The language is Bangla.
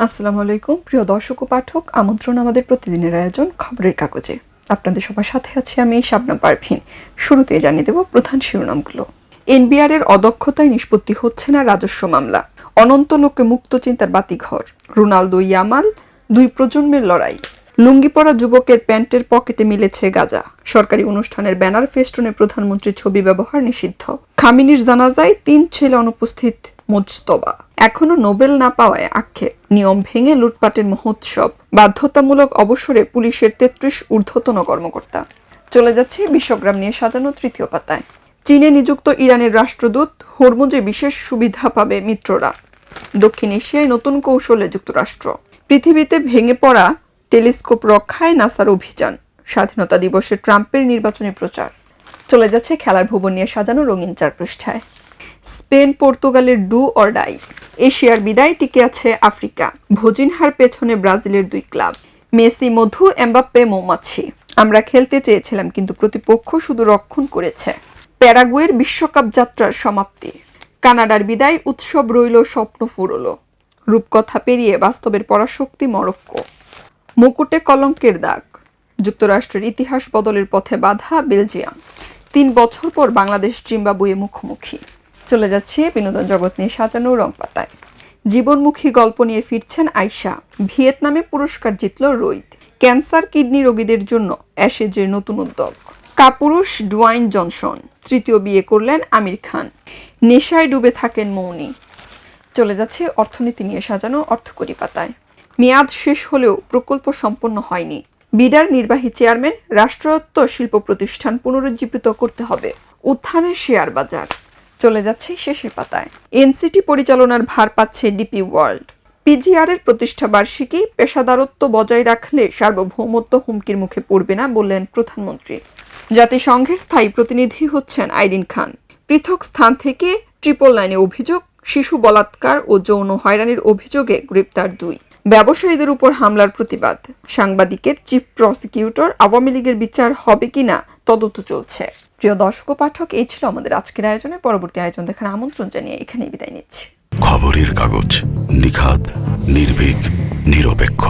আসসালামু আলাইকুম প্রিয় দর্শক ও পাঠক, আমন্ত্রণ আমাদের প্রতিদিনের আয়োজন খবরের কাগজে। আপনাদের সবার সাথে আছি আমি শাবনাম পারভীন। শুরুতেই জানিয়ে দেব প্রধান শিরোনামগুলো। এনবিআর এর অদক্ষতায় নিষ্পত্তি হচ্ছে না রাজস্ব মামলা, অনন্ত লোকে মুক্ত চিন্তার বাতিঘর, রোনালদো ইয়ামাল দুই প্রজন্মের লড়াই, লুঙ্গি পরা যুবকের প্যান্টের পকেটে মিলেছে গাঁজা, সরকারি অনুষ্ঠানের ব্যানার ফেস্টুনে প্রধানমন্ত্রীর ছবি ব্যবহার নিষিদ্ধ, খামিনির জানাজায় 3 ছেলে অনুপস্থিত মোজতবা, এখনো নোবেল না পাওয়ায় আক্ষেপ, নিয়ম ভেঙে লুটপাটের মহোৎসব, বাধ্যতামূলক অবসরে পুলিশের 33 ঊর্ধ্বতন কর্মকর্তা। চলে যাচ্ছে বিশ্বগ্রাম নিয়ে সাজানো তৃতীয় পাতায়। চীনে নিযুক্ত ইরানের রাষ্ট্রদূত, হরমুজে বিশেষ সুবিধা পাবে মিত্ররা। দক্ষিণ এশিয়ায় নতুন কৌশলে যুক্তরাষ্ট্র। পৃথিবীতে ভেঙে পড়া টেলিস্কোপ রক্ষায় নাসার অভিযান। স্বাধীনতা দিবসে ট্রাম্পের নির্বাচনী প্রচার। চলে যাচ্ছে খেলার ভুবন নিয়ে সাজানো রঙিন 4 পৃষ্ঠায়। স্পেন পর্তুগালের ডু অর ডাই। এশিয়ার বিদায় টিকে আছে আফ্রিকা। ভোজিনহার পেছনে ব্রাজিলের 2 ক্লাব। মেসি মধু, এমবাপ্পে মৌমাছি। আমরা খেলতে চেয়েছিলাম কিন্তু প্রতিপক্ষ শুধু রক্ষণ করেছে। প্যারাগুয়ের বিশ্বকাপ যাত্রার সমাপ্তি। কানাডার বিদায় উৎসব রইল, স্বপ্ন ফুরল। রূপকথা পেরিয়ে বাস্তবের পরাশক্তি মরক্কো। মুকুটে কলঙ্কের দাগ। যুক্তরাষ্ট্রের ইতিহাস বদলের পথে বাধা বেলজিয়াম। 3 বছর পর বাংলাদেশ জিম্বাবুয়ে মুখোমুখি। চলে যাচ্ছে বিনোদন জগৎ নিয়ে সাজানো রং পাতায়। জীবনমুখী গল্প নিয়ে ফিরছেন আয়শা। ভিয়েতনামে পুরস্কার জিতল রোহিত। ক্যান্সার কিডনি রোগীদের জন্য অ্যাশেজের নতুন উদ্যোগ। কাপুরুষ ডুয়াইন জনসন। 3য় বিয়ে করলেন আমির খান। নেশায় ডুবে থাকেন মৌনি। চলে যাচ্ছে অর্থনীতি নিয়ে সাজানো অর্থকরী পাতায়। মেয়াদ শেষ হলেও প্রকল্প সম্পন্ন হয়নি। বিডার নির্বাহী চেয়ারম্যান, রাষ্ট্রায়ত্ত শিল্প প্রতিষ্ঠান পুনরুজ্জীবিত করতে হবে। উত্থানের শেয়ার বাজার। চলে যাচ্ছে শেষের পাতায়। এনসিটি পরিচালনার ভার পাচ্ছে ডিপি ওয়ার্ল্ড। পিজিআর এর প্রতিষ্ঠা বার্ষিকী, পেশাদারত্ব বজায় রাখলে সার্বভৌমত্ব হুমকির মুখে পড়বে না বললেন প্রধানমন্ত্রী। জাতিসংঘের স্থায়ী প্রতিনিধি হচ্ছেন আইরিন খান। পৃথক স্থান থেকে 999 অভিযোগ, শিশু বলাৎকার ও যৌন হয়রানির অভিযোগে গ্রেপ্তার 2। ব্যবসায়ীদের উপর হামলার প্রতিবাদ। সাংবাদিকের চিফ প্রসিকিউটর। আওয়ামী লীগের বিচার হবে কিনা তদন্ত চলছে। প্রিয় দর্শক ও পাঠক, এই ছিল আমাদের আজকের আয়োজনে। পরবর্তী আয়োজন দেখার আমন্ত্রণ জানিয়ে এখানেই বিদায় নিচ্ছি। খবরের কাগজ, নিখাত, নির্ভীক, নিরপেক্ষ।